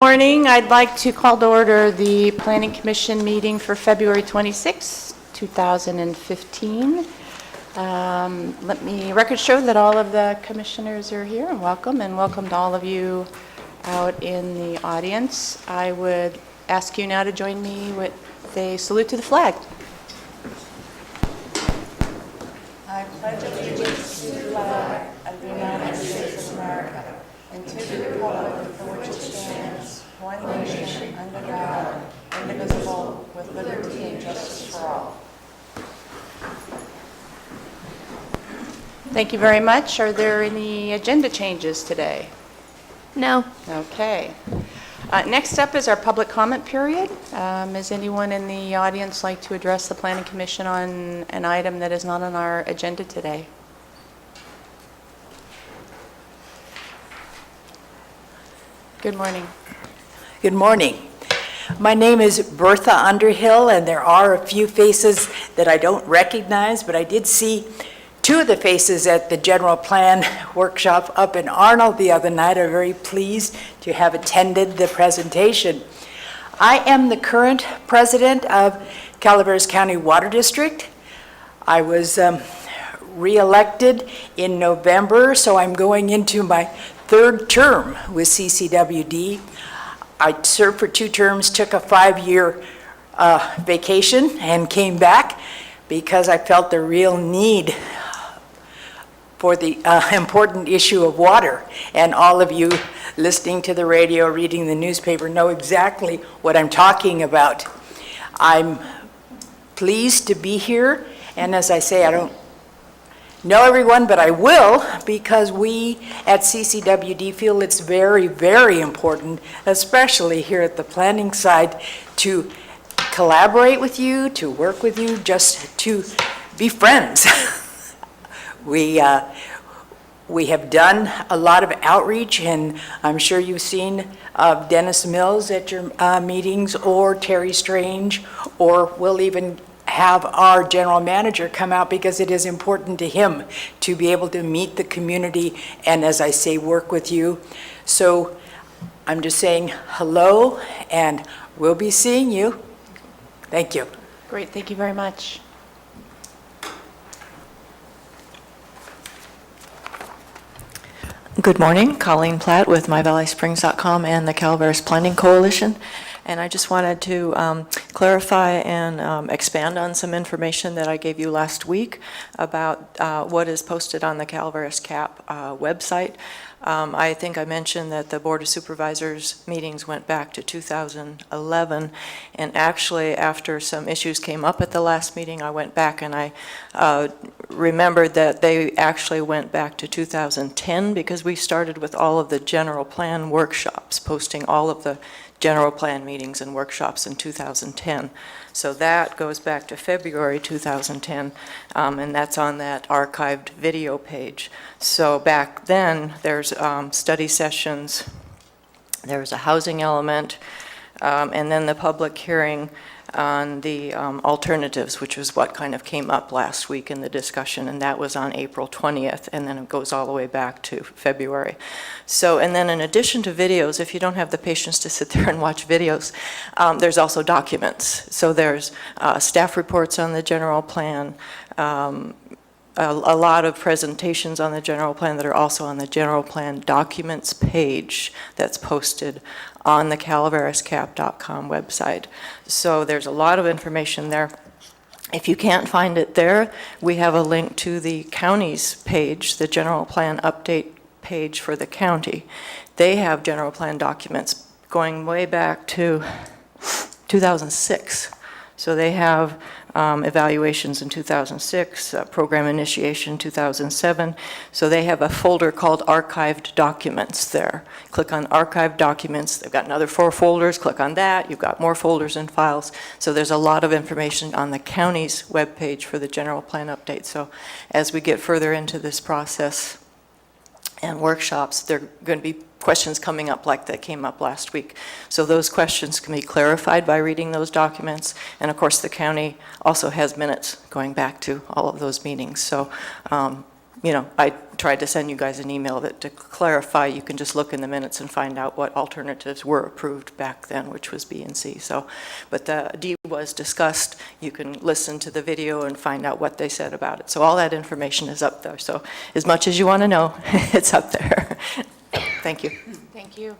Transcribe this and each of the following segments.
Morning. I'd like to call to order the Planning Commission meeting for February 26, 2015. Records show that all of the commissioners are here, and welcome to all of you out in the audience. I would ask you now to join me with a salute to the flag. I pledge allegiance to the flag of the United States of America and to the republic for which it stands, one nation, under God, indivisible, with liberty and justice for all. Thank you very much. Are there any agenda changes today? No. Okay. Next up is our public comment period. Does anyone in the audience like to address the Planning Commission on an item that is not on our agenda today? Good morning. Good morning. My name is Bertha Underhill, and there are a few faces that I don't recognize, but I did see two of the faces at the general plan workshop up in Arnold the other night. I'm very pleased to have attended the presentation. I am the current president of Calaveras County Water District. I was re-elected in November, so I'm going into my third term with CCWD. I served for 2 terms, took a 5-year vacation, and came back because I felt the real need for the important issue of water. And all of you listening to the radio, reading the newspaper, know exactly what I'm talking about. I'm pleased to be here, and as I say, I don't know everyone, but I will, because we at CCWD feel it's very, very important, especially here at the planning side, to collaborate with you, to work with you, just to be friends. We have done a lot of outreach, and I'm sure you've seen Dennis Mills at your meetings, or Terry Strange, or we'll even have our general manager come out, because it is important to him to be able to meet the community and, as I say, work with you. So I'm just saying hello, and we'll be seeing you. Thank you. Great. Thank you very much. Good morning, Colleen Platt with MyValleySprings.com and the Calaveras Planning Coalition. And I just wanted to clarify and expand on some information that I gave you last week about what is posted on the Calaveras CAP website. I think I mentioned that the Board of Supervisors meetings went back to 2011, and actually after some issues came up at the last meeting, I went back and I remembered that they actually went back to 2010, because we started with all of the general plan workshops, posting all of the general plan meetings and workshops in 2010. So that goes back to February 2010, and that's on that archived video page. So back then, there's study sessions, there's a housing element, and then the public hearing on the alternatives, which was what kind of came up last week in the discussion, and that was on April 20th, and then it goes all the way back to February. So, and then in addition to videos, if you don't have the patience to sit there and watch videos, there's also documents. So there's staff reports on the general plan, a lot of presentations on the general plan that are also on the general plan documents page that's posted on the calaverascap.com website. So there's a lot of information there. If you can't find it there, we have a link to the county's page, the general plan update page for the county. They have general plan documents going way back to 2006. So they have evaluations in 2006, program initiation 2007. So they have a folder called Archived Documents there. Click on Archived Documents. They've got another 4 folders. Click on that. You've got more folders and files. So there's a lot of information on the county's webpage for the general plan update. So as we get further into this process and workshops, there are going to be questions coming up like that came up last week. So those questions can be clarified by reading those documents. And of course, the county also has minutes going back to all of those meetings. So I tried to send you guys an email that to clarify, you can just look in the minutes and find out what alternatives were approved back then, which was B and C. So, but the D was discussed. You can listen to the video and find out what they said about it. So all that information is up there. So as much as you want to know, it's up there. Thank you. Thank you.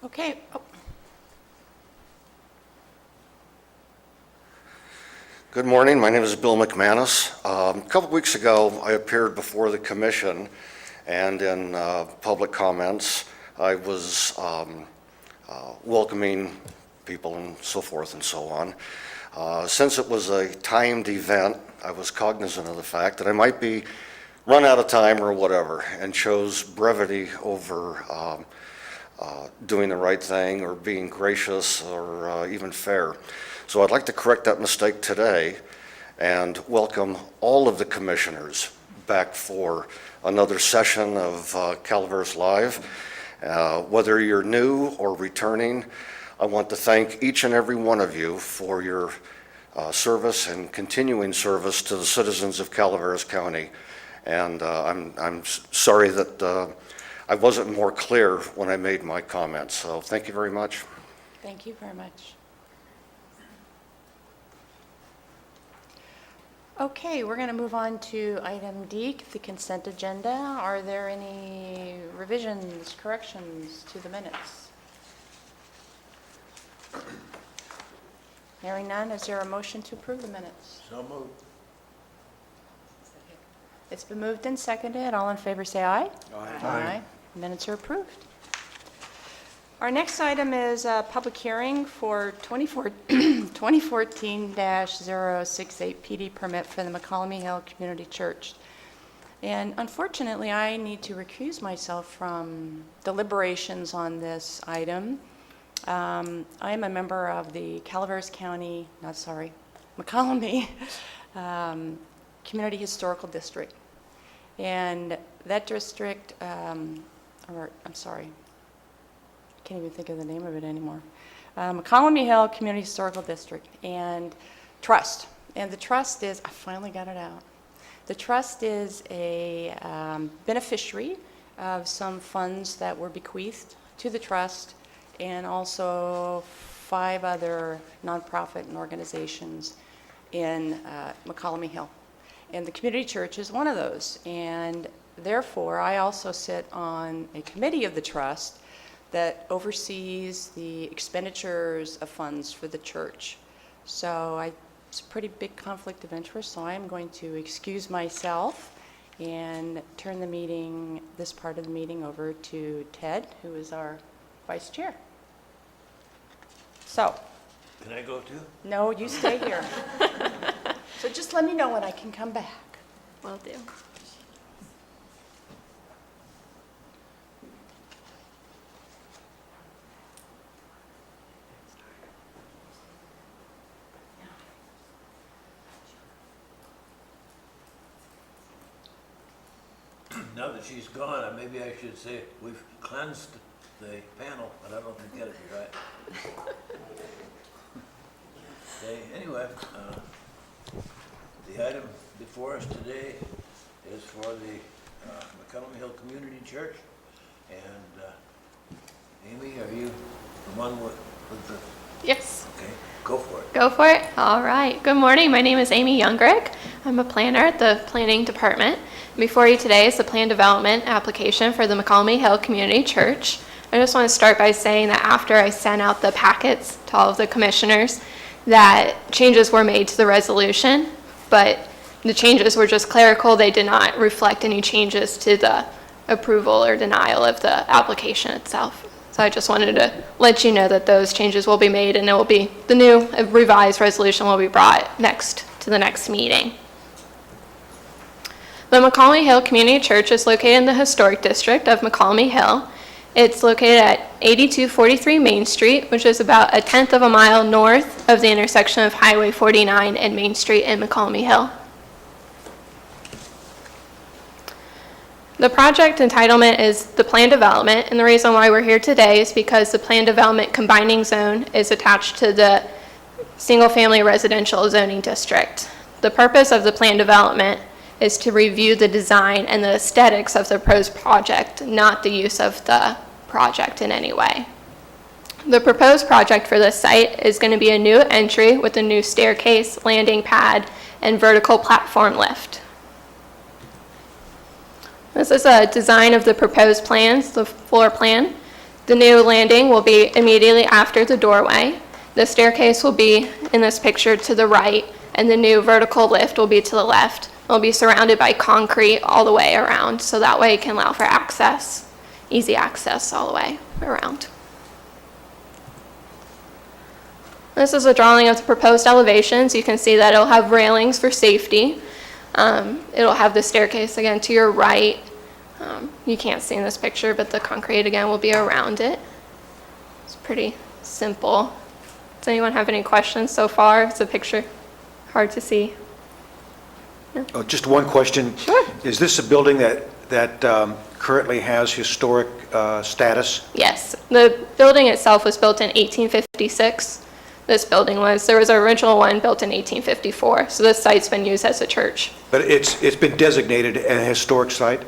Okay. Oh. Good morning. My name is Bill McManus. A couple weeks ago, I appeared before the commission, and in public comments, I was welcoming people and so forth and so on. Since it was a timed event, I was cognizant of the fact that I might be run out of time or whatever, and chose brevity over doing the right thing or being gracious or even fair. So I'd like to correct that mistake today and welcome all of the commissioners back for another session of Calaveras Live. Whether you're new or returning, I want to thank each and every one of you for your service and continuing service to the citizens of Calaveras County. And I'm sorry that I wasn't more clear when I made my comments. So thank you very much. Thank you very much. Okay, we're going to move on to item D, the consent agenda. Are there any revisions, corrections to the minutes? Hearing none, is there a motion to approve the minutes? So moved. It's been moved and seconded. All in favor say aye. Aye. Minutes are approved. Our next item is a public hearing for 2014-068 PD permit for the McCallum Hill Community Church. And unfortunately, I need to recuse myself from deliberations on this item. I am a member of the Calaveras County, McCallum Community Historical District. And that district, can't even think of the name of it anymore. McCallum Hill Community Historical District and Trust. And the trust is, I finally got it out. The trust is a beneficiary of some funds that were bequeathed to the trust, and also 5 other nonprofit and organizations in McCallum Hill. And the community church is one of those. And therefore, I also sit on a committee of the trust that oversees the expenditures of funds for the church. So it's a pretty big conflict of interest, so I am going to excuse myself and turn the meeting, this part of the meeting, over to Ted, who is our vice chair. So. Can I go too? No, you stay here. So just let me know when I can come back. Will do. Now that she's gone, maybe I should say we've cleansed the panel, but I don't think that'd be right. Okay, anyway, the item before us today is for the McCallum Hill Community Church. And Amy, are you the one with the, Yes, okay, go for it. go for it. All right. Good morning. My name is Amy Youngrick. I'm a planner at the Planning Department. Before you today is the plan development application for the McCallum Hill Community Church. I just want to start by saying that after I sent out the packets to all of the commissioners, that changes were made to the resolution, but the changes were just clerical. They did not reflect any changes to the approval or denial of the application itself. So I just wanted to let you know that those changes will be made, and it will be, the new revised resolution will be brought next to the next meeting. The McCallum Hill Community Church is located in the historic district of McCallum Hill. It's located at 8243 Main Street, which is about 1/10 of a mile north of the intersection of Highway 49 and Main Street in McCallum Hill. The project entitlement is the plan development, and the reason why we're here today is because the plan development combining zone is attached to the single-family residential zoning district. The purpose of the plan development is to review the design and the aesthetics of the proposed project, not the use of the project in any way. The proposed project for this site is going to be a new entry with a new staircase, landing pad, and vertical platform lift. This is a design of the proposed plans, the floor plan. The new landing will be immediately after the doorway. The staircase will be in this picture to the right, and the new vertical lift will be to the left. It'll be surrounded by concrete all the way around, so that way it can allow for access, easy access all the way around. This is a drawing of the proposed elevations. You can see that it'll have railings for safety. It'll have the staircase again to your right. You can't see in this picture, but the concrete again will be around it. It's pretty simple. Does anyone have any questions so far? Is the picture hard to see? Oh, just one question. Sure. Is this a building that currently has historic status? Yes. The building itself was built in 1856. This building was. There was an original one built in 1854. So this site's been used as a church. But it's been designated a historic site?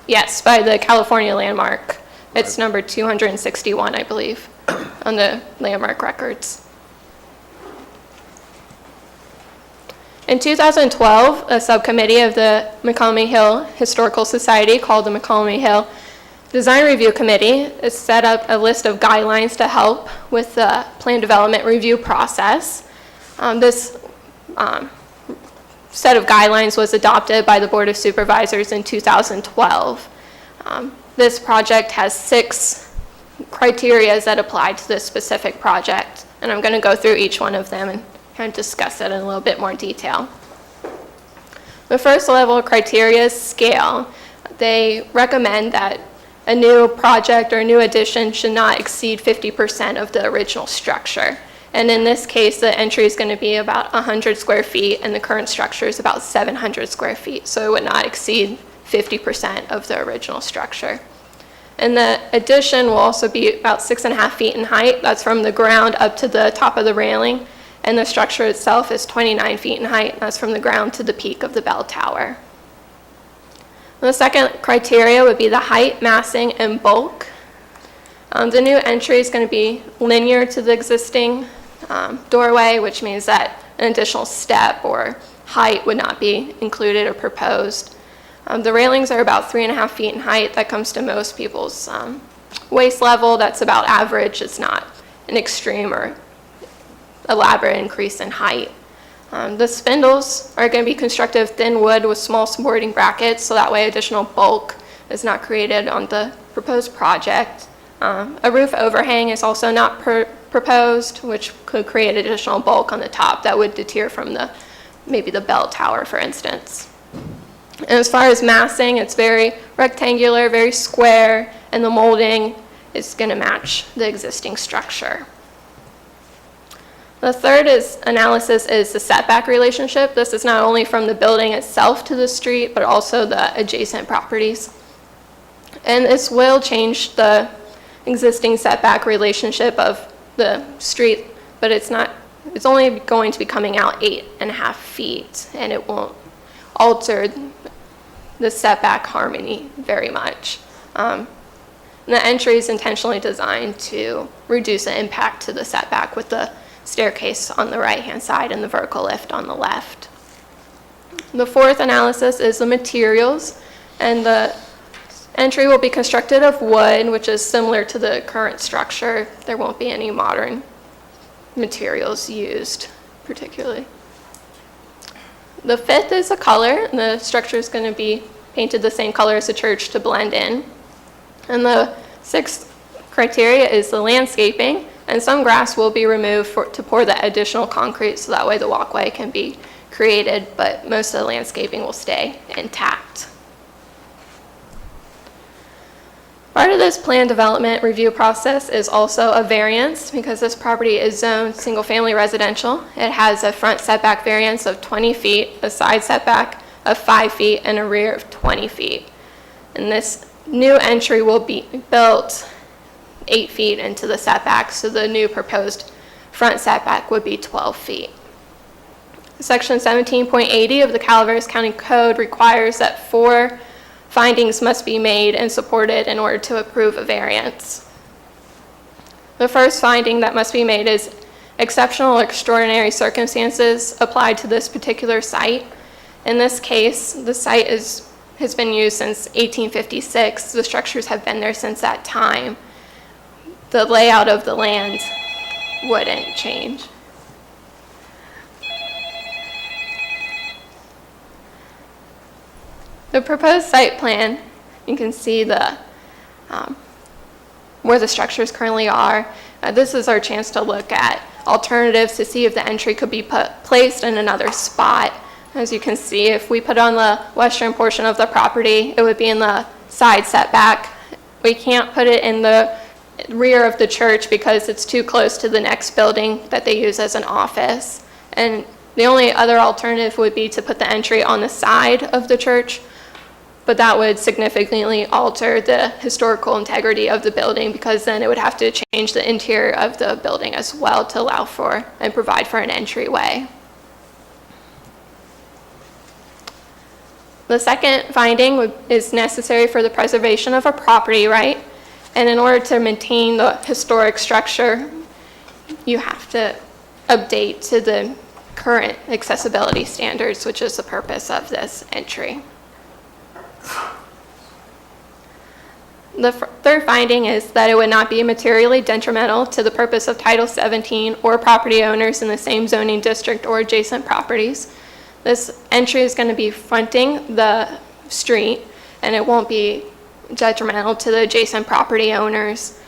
Yes, by the California Landmark. It's number 261, I believe, on the landmark records. In 2012, a subcommittee of the McCollum Hill Historical Society called the McCollum Hill Design Review Committee set up a list of guidelines to help with the plan development review process. This set of guidelines was adopted by the Board of Supervisors in 2012. This project has 6 criteria that apply to this specific project, and I'm going to go through each one of them and kind of discuss it in a little bit more detail. The first level of criteria is scale. They recommend that a new project or a new addition should not exceed 50% of the original structure. And in this case, the entry is going to be about 100 square feet, and the current structure is about 700 square feet. So it would not exceed 50% of the original structure. And the addition will also be about 6.5 feet in height. That's from the ground up to the top of the railing. And the structure itself is 29 feet in height. That's from the ground to the peak of the bell tower. The second criteria would be the height, massing, and bulk. The new entry is going to be linear to the existing doorway, which means that an additional step or height would not be included or proposed. The railings are about 3.5 feet in height. That comes to most people's waist level. That's about average. It's not an extreme or elaborate increase in height. The spindles are going to be constructed of thin wood with small supporting brackets, so that way additional bulk is not created on the proposed project. A roof overhang is also not proposed, which could create additional bulk on the top that would deter from maybe the bell tower, for instance. And as far as massing, it's very rectangular, very square, and the molding is going to match the existing structure. The third analysis is the setback relationship. This is not only from the building itself to the street, but also the adjacent properties. And this will change the existing setback relationship of the street, but it's only going to be coming out 8.5 feet, and it won't alter the setback harmony very much. And the entry is intentionally designed to reduce the impact to the setback with the staircase on the right-hand side and the vertical lift on the left. The fourth analysis is the materials, and the entry will be constructed of wood, which is similar to the current structure. There won't be any modern materials used particularly. The fifth is the color, and the structure is going to be painted the same color as the church to blend in. And the sixth criteria is the landscaping, and some grass will be removed to pour the additional concrete, so that way the walkway can be created, but most of the landscaping will stay intact. Part of this plan development review process is also a variance, because this property is zoned single-family residential. It has a front setback variance of 20 feet, a side setback of 5 feet, and a rear of 20 feet. And this new entry will be built 8 feet into the setback, so the new proposed front setback would be 12 feet. Section 17.80 of the Calaveras County Code requires that 4 findings must be made and supported in order to approve a variance. The first finding that must be made is exceptional or extraordinary circumstances applied to this particular site. In this case, the site has been used since 1856. The structures have been there since that time. The layout of the land wouldn't change. The proposed site plan, you can see where the structures currently are. This is our chance to look at alternatives to see if the entry could be placed in another spot. As you can see, if we put on the western portion of the property, it would be in the side setback. We can't put it in the rear of the church because it's too close to the next building that they use as an office. And the only other alternative would be to put the entry on the side of the church, but that would significantly alter the historical integrity of the building because then it would have to change the interior of the building as well to allow for and provide for an entryway. The second finding is necessary for the preservation of a property right, and in order to maintain the historic structure, you have to update to the current accessibility standards, which is the purpose of this entry. The third finding is that it would not be materially detrimental to the purpose of Title 17 or property owners in the same zoning district or adjacent properties. This entry is going to be fronting the street, and it won't be detrimental to the adjacent property owners.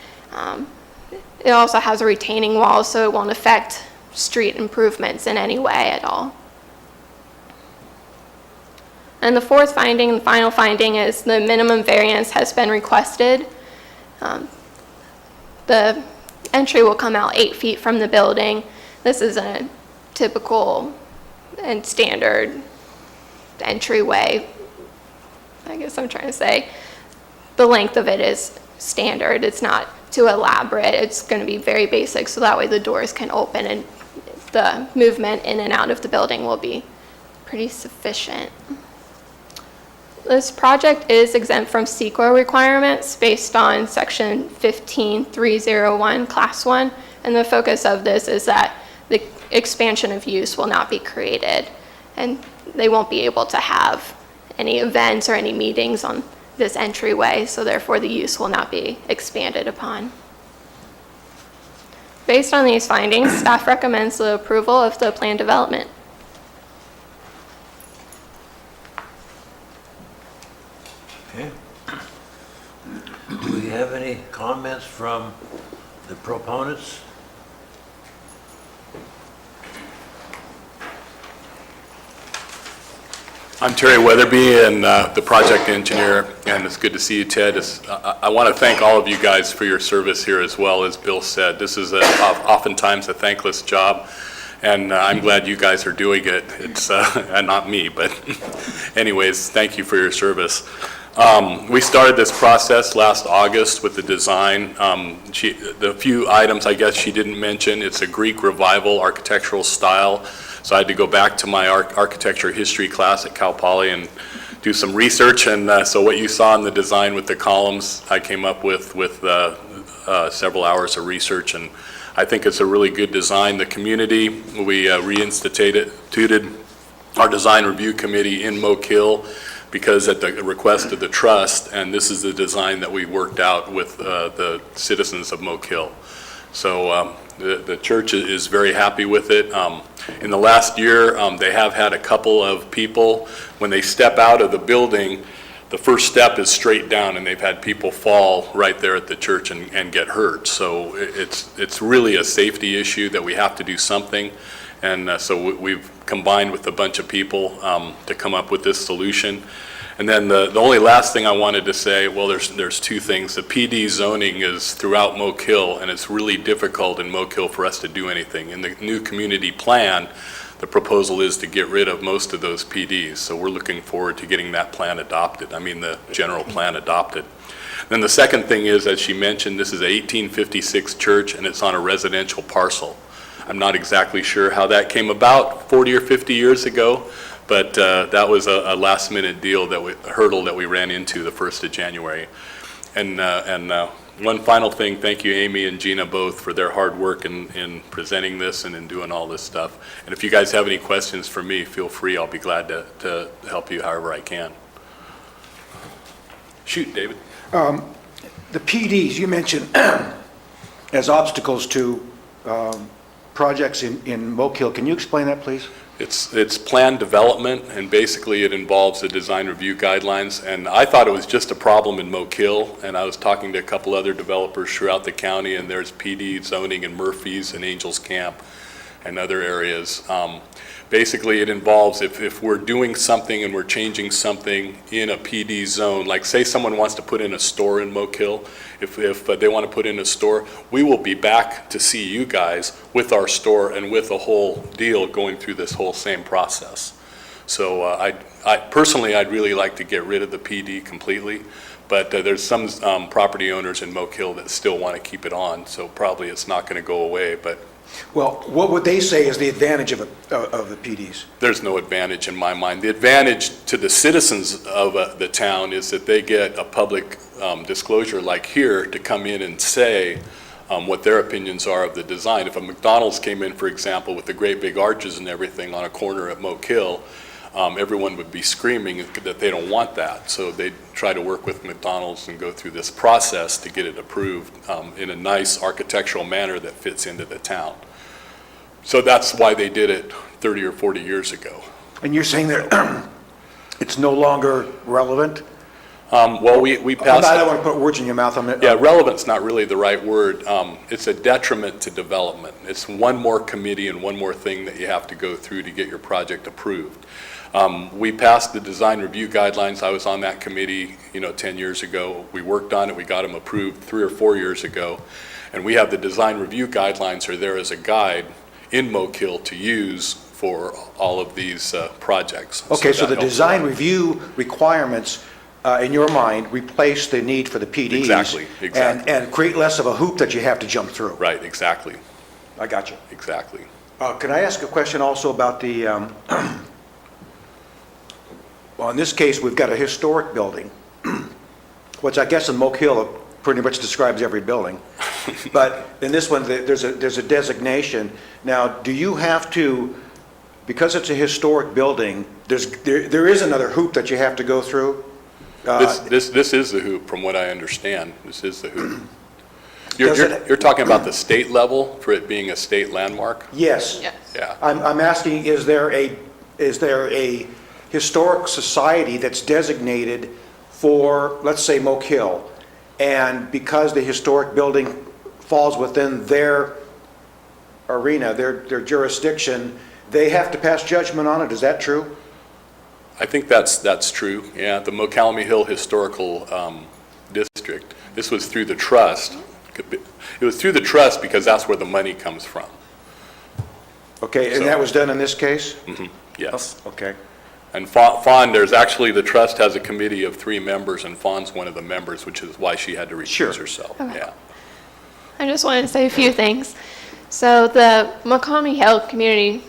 It also has a retaining wall, so it won't affect street improvements in any way at all. And the fourth finding, the final finding, is the minimum variance has been requested. The entry will come out 8 feet from the building. This is a typical and standard entryway. I guess I'm trying to say the length of it is standard. It's not too elaborate. It's going to be very basic, so that way the doors can open and the movement in and out of the building will be pretty sufficient. This project is exempt from CEQA requirements based on Section 15301, Class 1, and the focus of this is that the expansion of use will not be created, and they won't be able to have any events or any meetings on this entryway, so therefore the use will not be expanded upon. Based on these findings, staff recommends the approval of the plan development. Okay. Do we have any comments from the proponents? I'm Terry Weatherby, and the project engineer, and it's good to see you, Ted. I want to thank all of you guys for your service here as well. As Bill said, this is oftentimes a thankless job, and I'm glad you guys are doing it. It's not me, but anyways, thank you for your service. We started this process last August with the design. The few items I guess she didn't mention, it's a Greek Revival architectural style. So I had to go back to my architecture history class at Cal Poly and do some research. And so what you saw in the design with the columns, I came up with several hours of research. And I think it's a really good design. The community, we reinstituted our design review committee in Moke Hill because at the request of the trust, and this is the design that we worked out with the citizens of Moke Hill. So the church is very happy with it. In the last year, they have had a couple of people, when they step out of the building, the first step is straight down, and they've had people fall right there at the church and get hurt. So it's really a safety issue that we have to do something. And so we've combined with a bunch of people to come up with this solution. And then the only last thing I wanted to say, well, there's two things. The PD zoning is throughout Moke Hill, and it's really difficult in Moke Hill for us to do anything. In the new community plan, the proposal is to get rid of most of those PDs. So we're looking forward to getting that plan adopted. I mean, the general plan adopted. Then the second thing is, as she mentioned, this is an 1856 church, and it's on a residential parcel. I'm not exactly sure how that came about 40 or 50 years ago, but that was a last-minute deal, a hurdle that we ran into the 1st of January. And one final thing, thank you, Amy and Gina, both, for their hard work in presenting this and in doing all this stuff. And if you guys have any questions for me, feel free. I'll be glad to help you however I can. Shoot, David. The PDs you mentioned as obstacles to projects in Moke Hill. Can you explain that, please? It's planned development, and basically it involves the design review guidelines. And I thought it was just a problem in Moke Hill, and I was talking to a couple other developers throughout the county, and there's PD zoning in Murphy's and Angels Camp and other areas. Basically, it involves if we're doing something and we're changing something in a PD zone, like say someone wants to put in a store in Moke Hill, if they want to put in a store, we will be back to see you guys with our store and with a whole deal going through this whole same process. So I personally, I'd really like to get rid of the PD completely, but there's some property owners in Moke Hill that still want to keep it on, so probably it's not going to go away, but Well, what would they say is the advantage of the PDs? there's no advantage in my mind. The advantage to the citizens of the town is that they get a public disclosure like here to come in and say what their opinions are of the design. If a McDonald's came in, for example, with the great big arches and everything on a corner at Moke Hill, everyone would be screaming that they don't want that. So they try to work with McDonald's and go through this process to get it approved in a nice architectural manner that fits into the town. So that's why they did it 30 or 40 years ago. And you're saying that it's no longer relevant? Well, we passed. I don't want to put words in your mouth. Yeah, relevant's not really the right word. It's a detriment to development. It's one more committee and one more thing that you have to go through to get your project approved. We passed the design review guidelines. I was on that committee, 10 years ago. We worked on it. We got them approved 3 or 4 years ago. And we have the design review guidelines are there as a guide in Moke Hill to use for all of these projects. Okay, so that the helps design a lot. review requirements, in your mind, replace the need for the PDs. Exactly. And create less of a hoop that you have to jump through. Right, exactly, I got you. exactly. Can I ask a question also about the, well, in this case, we've got a historic building, which I guess in Moke Hill pretty much describes every building. But in this one, there's a designation. Now, do you have to, because it's a historic building, there is another hoop that you have to go through? This is the hoop, from what I understand. This is the hoop. Does it- You're talking about the state level for it being a state landmark? Yes. Yes. Yeah. I'm asking, is there a historic society that's designated for, let's say, Moke Hill? And because the historic building falls within their arena, their jurisdiction, they have to pass judgment on it. Is that true? I think that's true, yeah. The Mokelumne Hill Historical District, this was through the trust. It was through the trust because that's where the money comes from. Okay, and So- that was done in this case? Yes. Okay. And Fawn, there's actually, the trust has a committee of 3 members, and Fawn's one of the members, which is why she had to Sure. recuse herself, Okay. yeah. I just wanted to say a few things. So the Mokelumne Hill Community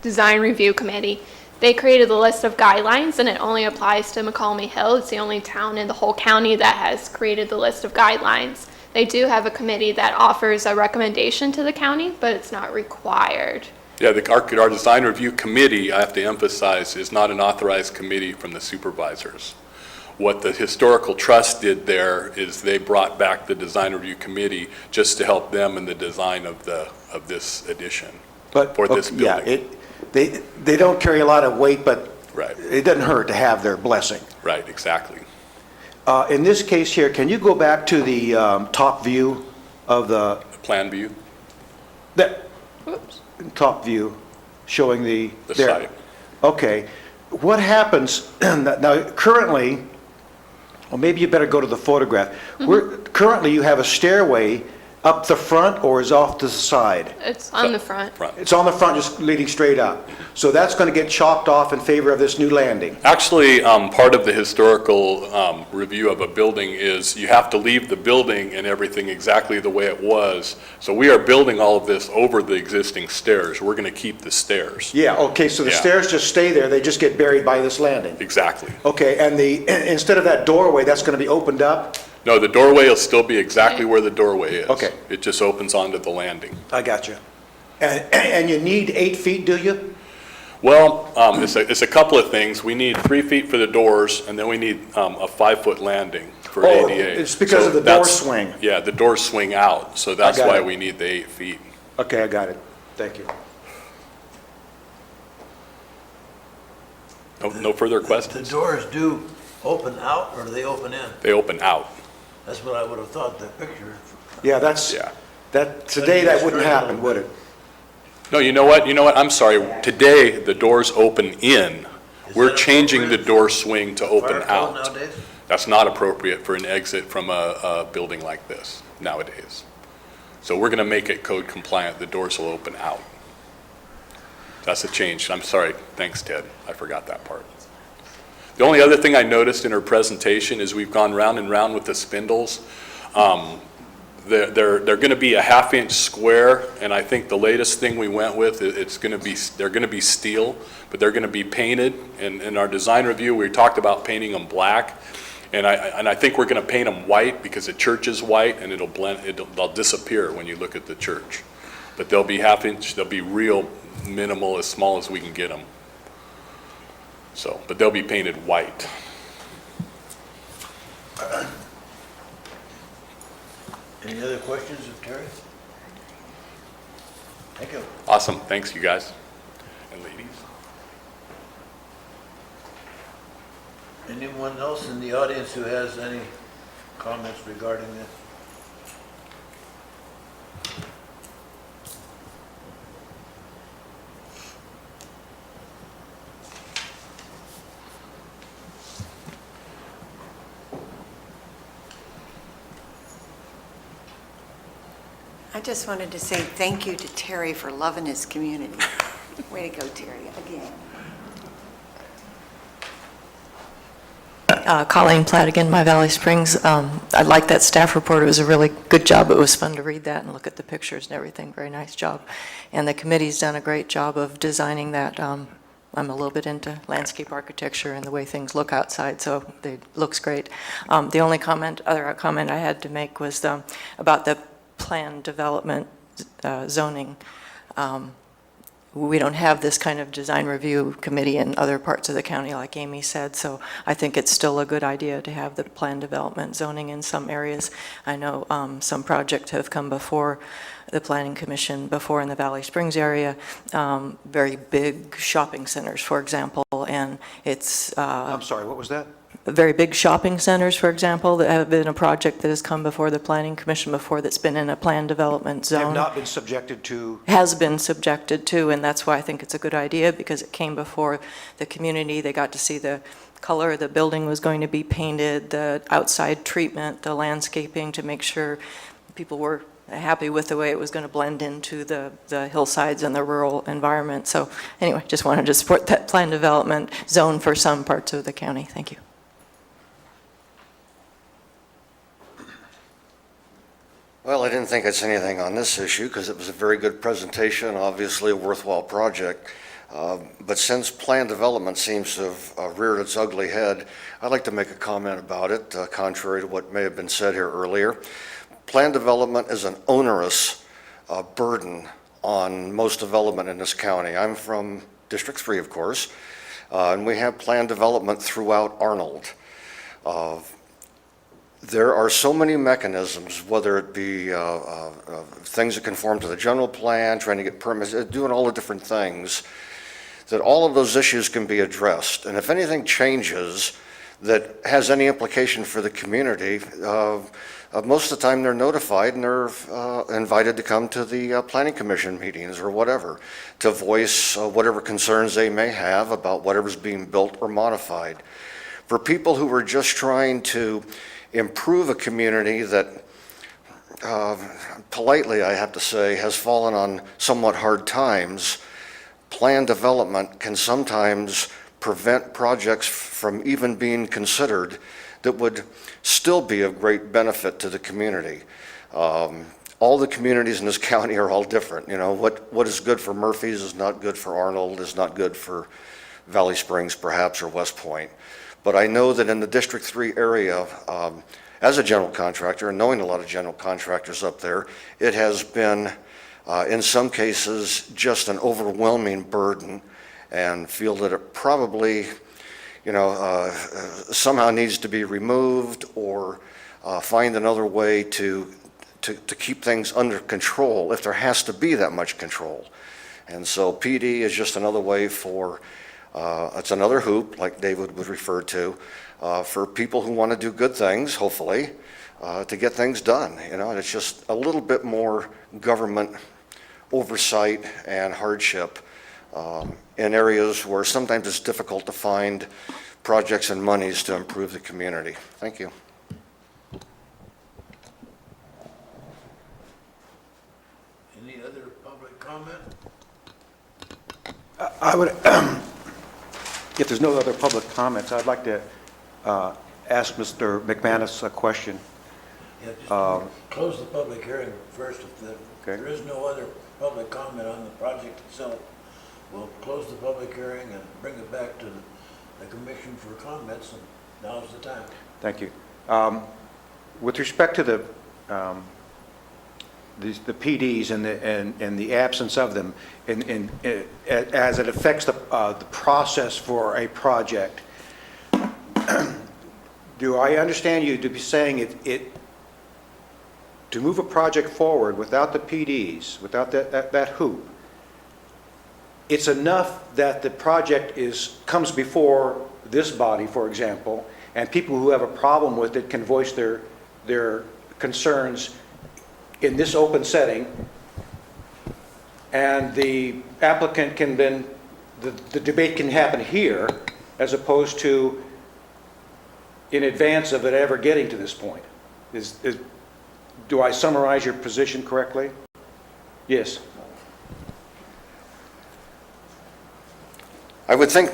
Design Review Committee, they created the list of guidelines, and it only applies to Mokelumne Hill. It's the only town in the whole county that has created the list of guidelines. They do have a committee that offers a recommendation to the county, but it's not required. Yeah, our design review committee, I have to emphasize, is not an authorized committee from the supervisors. What the historical trust did there is they brought back the design review committee just to help them in the design of this addition. But, For this yeah, building. they don't carry a lot of weight, but Right, it doesn't hurt to have their blessing. right, exactly. In this case here, can you go back to the top view of the, Plan view, that Oops. top view showing the... the there. site. Okay. What happens, now currently, well, maybe you better go to the photograph. Currently, you have a stairway up the front or is off to the side? It's on the front. It's on the front, just leading straight up. So that's going to get chopped off in favor of this new landing. Actually, part of the historical review of a building is you have to leave the building and everything exactly the way it was. So we are building all of this over the existing stairs. We're going to keep the stairs. Yeah, okay, so the Yeah. stairs just stay there, they just get buried by this landing. Exactly. Okay, and instead of that doorway, that's going to be opened up? No, the doorway will still be exactly where the doorway is. Okay. It just opens onto the landing. I got you. And you need 8 feet, do you? Well, it's a couple of things. We need 3 feet for the doors, and then we need a 5-foot landing for Oh, ADA. it's because So of the door that's- swing. Yeah, the doors swing out, so that's got why it. we need the 8 feet. Okay, I got it. Thank you. No further The questions? doors do open out or do they open in? They open out. That's what I would have thought, that picture. Yeah, today that wouldn't happen, would it? No, you know what? I'm sorry. Today, the doors open in. Is We're that changing the appropriate? door swing to open Fire code out. nowadays? That's not appropriate for an exit from a building like this nowadays. So we're going to make it code compliant. The doors will open out. That's a change. I'm sorry. Thanks, Ted. I forgot that part. The only other thing I noticed in her presentation is we've gone round and round with the spindles. They're going to be a 1/2-inch square, and I think the latest thing we went with, they're going to be steel, but they're going to be painted. And in our design review, we talked about painting them black, and I think we're going to paint them white because the church is white, and they'll disappear when you look at the church. But they'll be 1/2-inch. They'll be real minimal, as small as we can get them. So, but they'll be painted white. Any other questions of Terry? Thank you. Awesome. Thanks, you guys and ladies. Anyone else in the audience who has any comments regarding this? I just wanted to say thank you to Terry for loving his community. Way to go, Terry, again. Colleen Platt again, My Valley Springs. I like that staff report. It was a really good job. It was fun to read that and look at the pictures and everything. Very nice job. And the committee's done a great job of designing that. I'm a little bit into landscape architecture and the way things look outside, so it looks great. The only other comment I had to make was about the plan development zoning. We don't have this kind of design review committee in other parts of the county, like Amy said, so I think it's still a good idea to have the plan development zoning in some areas. I know some projects have come before the Planning Commission before in the Valley Springs area, very big shopping centers, for example, and it's I'm sorry, what was that? very big shopping centers, for example, that have been a project that has come before the Planning Commission before that's been in a plan development Have zone. not been subjected to, Has been subjected to, and that's why I think it's a good idea, because it came before the community. They got to see the color the building was going to be painted, the outside treatment, the landscaping, to make sure people were happy with the way it was going to blend into the hillsides and the rural environment. So anyway, just wanted to support that plan development zone for some parts of the county. Thank you. Well, I didn't think I'd say anything on this issue because it was a very good presentation, obviously a worthwhile project. But since plan development seems to have reared its ugly head, I'd like to make a comment about it, contrary to what may have been said here earlier. Plan development is an onerous burden on most development in this county. I'm from District 3, of course, and we have plan development throughout Arnold. There are so many mechanisms, whether it be things that conform to the general plan, trying to get permits, doing all the different things, that all of those issues can be addressed. And if anything changes that has any implication for the community, most of the time they're notified and they're invited to come to the Planning Commission meetings or whatever, to voice whatever concerns they may have about whatever's being built or modified. For people who are just trying to improve a community that politely, I have to say, has fallen on somewhat hard times, planned development can sometimes prevent projects from even being considered that would still be of great benefit to the community. All the communities in this county are all different. You know, what is good for Murphy's is not good for Arnold, is not good for Valley Springs perhaps, or West Point. But I know that in the District 3 area, as a general contractor and knowing a lot of general contractors up there, it has been, in some cases, just an overwhelming burden, and feel that it probably, you know, somehow needs to be removed, or find another way to keep things under control if there has to be that much control. And so PD is just another way for, it's another hoop, like David would refer to, for people who want to do good things, hopefully, to get things done. You know, and it's just a little bit more government oversight and hardship in areas where sometimes it's difficult to find projects and monies to improve the community. Thank you. Any other public comment? I would, if there's no other public comments, I'd like to ask Mr. McManus a question. Yeah, just close the public hearing first. If there is no other public comment on the project itself, we'll close the public hearing and bring it back to the commission for comments, and now's the time. Thank you. With respect to the PDs and the absence of them, as it affects the process for a project, do I understand you to be saying to move a project forward without the PDs, without that hoop, it's enough that the project comes before this body, for example, and people who have a problem with it can voice their concerns in this open setting, and the applicant can then, the debate can happen here, as opposed to in advance of it ever getting to this point. Do I summarize your position correctly? Yes. I would say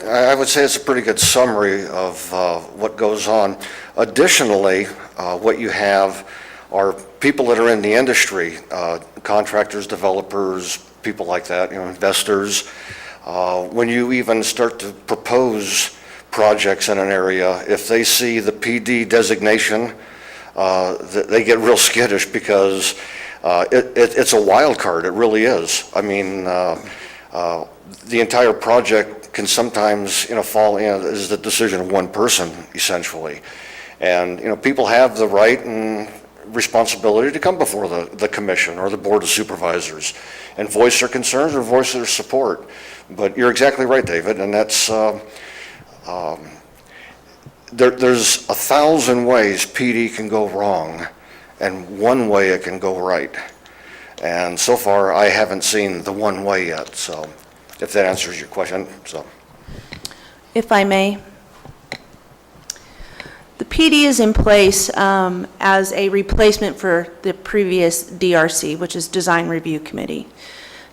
it's a pretty good summary of what goes on. Additionally, what you have are people that are in the industry, contractors, developers, people like that, you know, investors. When you even start to propose projects in an area, if they see the PD designation, they get real skittish, because it's a wild card. It really is. I mean, the entire project can sometimes, you know, fall in as the decision of one person, essentially. And, you know, people have the right and responsibility to come before the commission or the board of supervisors and voice their concerns or voice their support. But you're exactly right, David, and that's, there's 1,000 ways PD can go wrong, and one way it can go right. And so far, I haven't seen the one way yet, so if that answers your question. So, if I may. The PD is in place as a replacement for the previous DRC, which is Design Review Committee.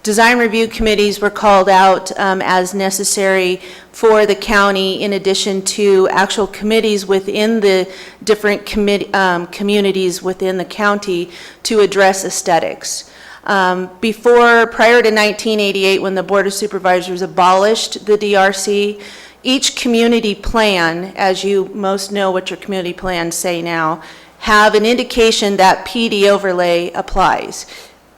Design review committees were called out as necessary for the county, in addition to actual committees within the different communities within the county to address aesthetics. Prior to 1988, when the Board of Supervisors abolished the DRC, each community plan, as you most know what your community plans say now, have an indication that PD overlay applies.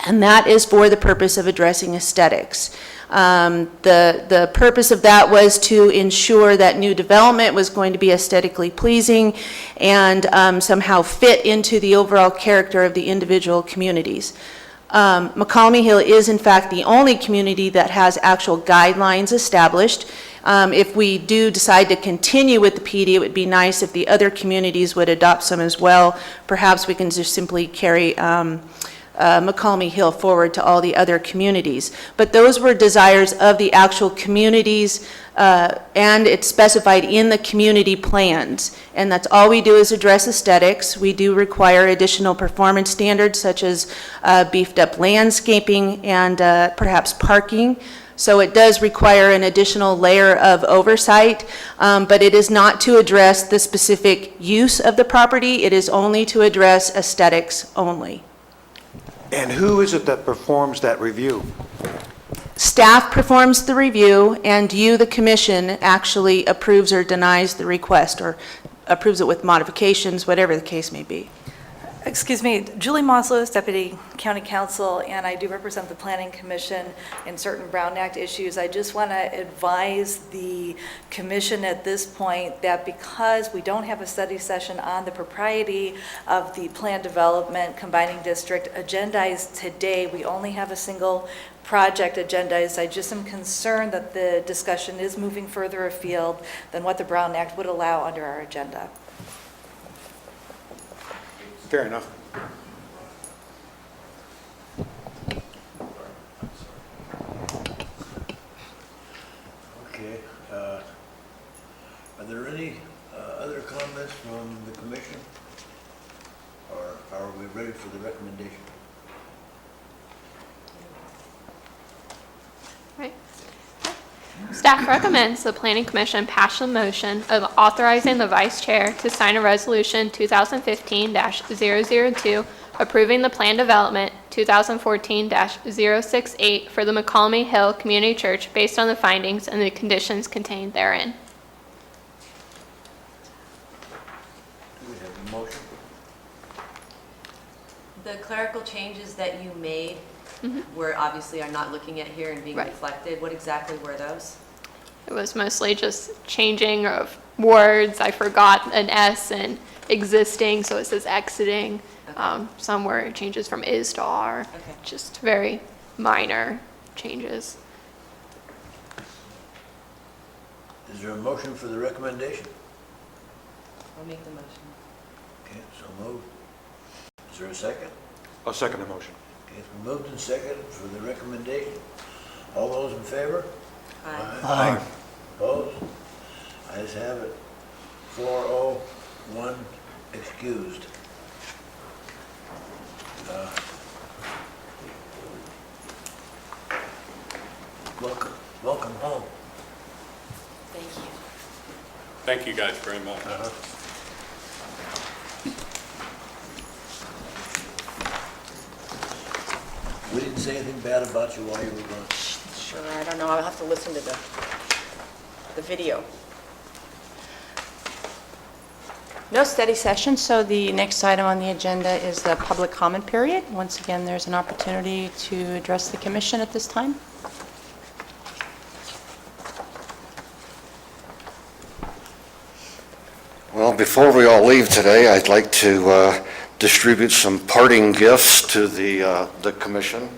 And that is for the purpose of addressing aesthetics. The purpose of that was to ensure that new development was going to be aesthetically pleasing and somehow fit into the overall character of the individual communities. McCallamy Hill is in fact the only community that has actual guidelines established. If we do decide to continue with the PD, it would be nice if the other communities would adopt some as well. Perhaps we can just simply carry McCalmy Hill forward to all the other communities. But those were desires of the actual communities, and it's specified in the community plans. And that's all we do is address aesthetics. We do require additional performance standards such as beefed up landscaping and perhaps parking. So it does require an additional layer of oversight, but it is not to address the specific use of the property. It is only to address aesthetics only. And who is it that performs that review? Staff performs the review, and you, the commission, actually approves or denies the request, or approves it with modifications, whatever the case may be. Excuse me, Julie Moslos, Deputy County Counsel, and I do represent the Planning Commission in certain Brown Act issues. I just want to advise the commission at this point that because we don't have a study session on the propriety of the plan development combining district agendized today, we only have a single project agendized. I just am concerned that the discussion is moving further afield than what the Brown Act would allow under our agenda. Fair enough. Okay, are there any other comments from the commission? Or are we ready for the recommendation? Right. Staff recommends the Planning Commission pass a motion of authorizing the Vice Chair to sign a Resolution 2015-002 approving the Plan Development 2014-068 for the McCalmy Hill Community Church based on the findings and the conditions contained therein. Do we have a motion? The clerical changes that you made, we're obviously are not looking at here and being Right. reflected. What exactly were those? It was mostly just changing of words. I forgot an S in existing, so it says exiting. Okay. Some were changes from is to are. Okay. Just very minor changes. Is there a motion for the recommendation? I'll make the motion. Okay, so moved. Is there a second? I'll second the motion. Okay, it's been moved and seconded for the recommendation. All those in favor? Aye. Opposed? Ayes have it. 4-0, 1 excused. Welcome home. Thank you. Thank you guys very much. We didn't say anything bad about you while you were gone. Sure, I don't know, I'll have to listen to the video. No study session, so the next item on the agenda is the public comment period. Once again, there's an opportunity to address the commission at this time. Well, before we all leave today, I'd like to distribute some parting gifts to the commission.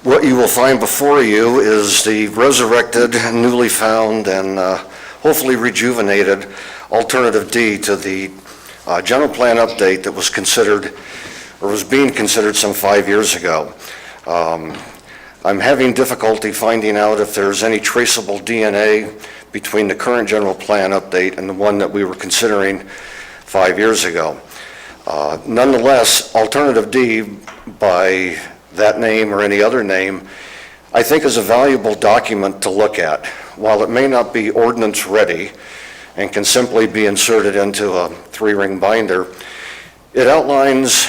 What you will find before you is the resurrected, newly found, and hopefully rejuvenated Alternative D to the general plan update that was considered, or was being considered some 5 years ago. I'm having difficulty finding out if there's any traceable DNA between the current general plan update and the one that we were considering 5 years ago. Nonetheless, Alternative D, by that name or any other name, I think is a valuable document to look at. While it may not be ordinance ready and can simply be inserted into a 3-ring binder, it outlines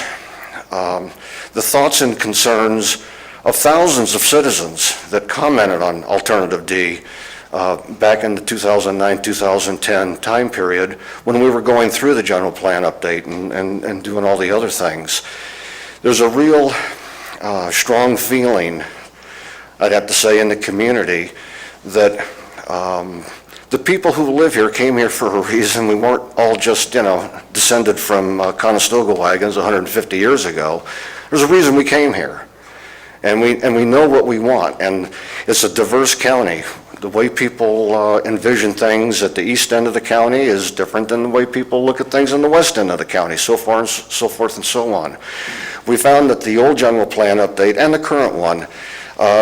the thoughts and concerns of thousands of citizens that commented on Alternative D back in the 2009-2010 time period when we were going through the general plan update and doing all the other things. There's a real strong feeling, I'd have to say, in the community that the people who live here came here for a reason. We weren't all just, descended from Conestoga wagons 150 years ago. There's a reason we came here. And we know what we want, and it's a diverse county. The way people envision things at the east end of the county is different than the way people look at things in the west end of the county, so forth and so on. We found that the old general plan update and the current one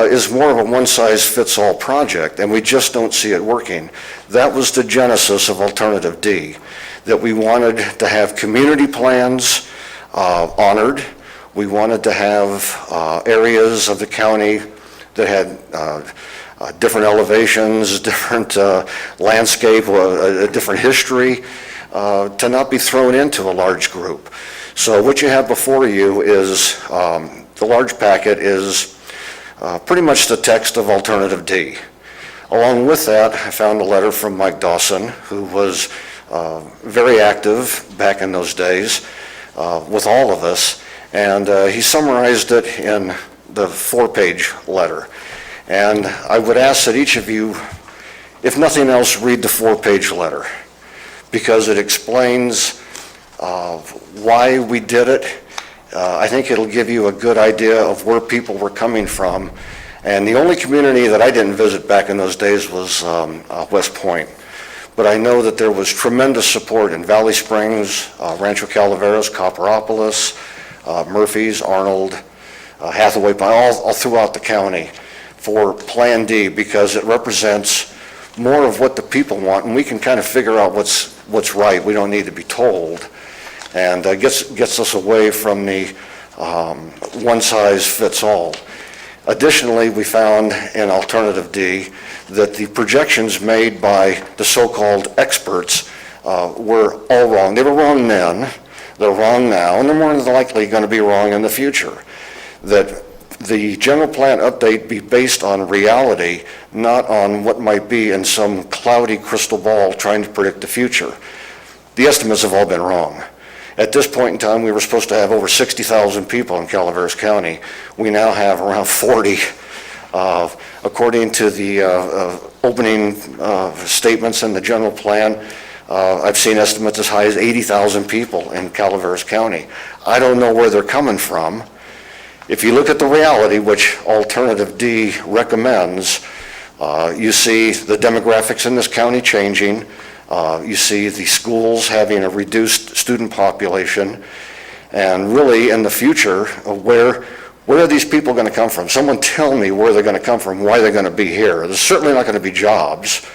is more of a one-size-fits-all project, and we just don't see it working. That was the genesis of Alternative D, that we wanted to have community plans honored. We wanted to have areas of the county that had different elevations, different landscape, a different history, to not be thrown into a large group. So what you have before you is, the large packet is pretty much the text of Alternative D. Along with that, I found a letter from Mike Dawson, who was very active back in those days with all of us, and he summarized it in the 4-page letter. And I would ask that each of you, if nothing else, read the 4-page letter, because it explains why we did it. I think it'll give you a good idea of where people were coming from. And the only community that I didn't visit back in those days was West Point. But I know that there was tremendous support in Valley Springs, Rancho Calaveras, Copperopolis, Murphys, Arnold, Hathaway, all throughout the county for Plan D, because it represents more of what the people want, and we can kind of figure out what's right. We don't need to be told. And gets us away from the one-size-fits-all. Additionally, we found in Alternative D that the projections made by the so-called experts were all wrong. They were wrong then, they're wrong now, and they're more than likely going to be wrong in the future. That the general plan update be based on reality, not on what might be in some cloudy crystal ball trying to predict the future. The estimates have all been wrong. At this point in time, we were supposed to have over 60,000 people in Calaveras County. We now have around 40. According to the opening statements in the general plan, I've seen estimates as high as 80,000 people in Calaveras County. I don't know where they're coming from. If you look at the reality, which Alternative D recommends, you see the demographics in this county changing. You see the schools having a reduced student population, and really in the future, where are these people going to come from? Someone tell me where they're going to come from, why they're going to be here. There's certainly not going to be jobs,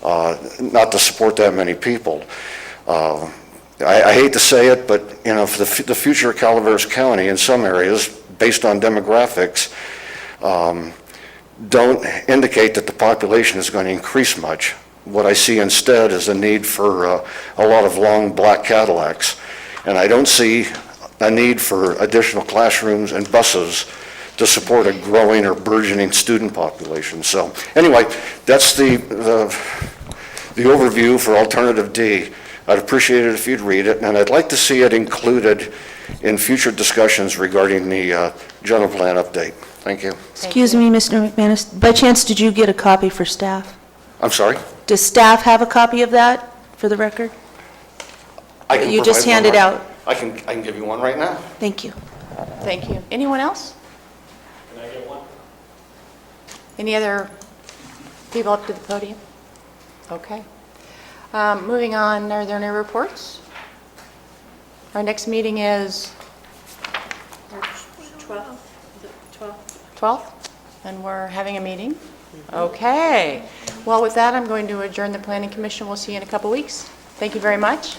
not to support that many people. I hate to say it, but for the future of Calaveras County in some areas, based on demographics, don't indicate that the population is going to increase much. What I see instead is a need for a lot of long black Cadillacs. And I don't see a need for additional classrooms and buses to support a growing or burgeoning student population. So anyway, that's the overview for Alternative D. I'd appreciate it if you'd read it, and I'd like to see it included in future discussions regarding the general plan update. Thank you. Excuse me, Mr. McManus, by chance, did you get a copy for staff? I'm sorry? Does staff have a copy of that, for the record? I can You just provide one handed right- out. I can give you one right now. Thank you. Thank you. Anyone else? Can I get one? Any other people up to the podium? Okay. Moving on, are there any reports? Our next meeting is? 12th, and we're having a meeting? Okay. Well, with that, I'm going to adjourn the Planning Commission. We'll see you in a couple weeks. Thank you very much.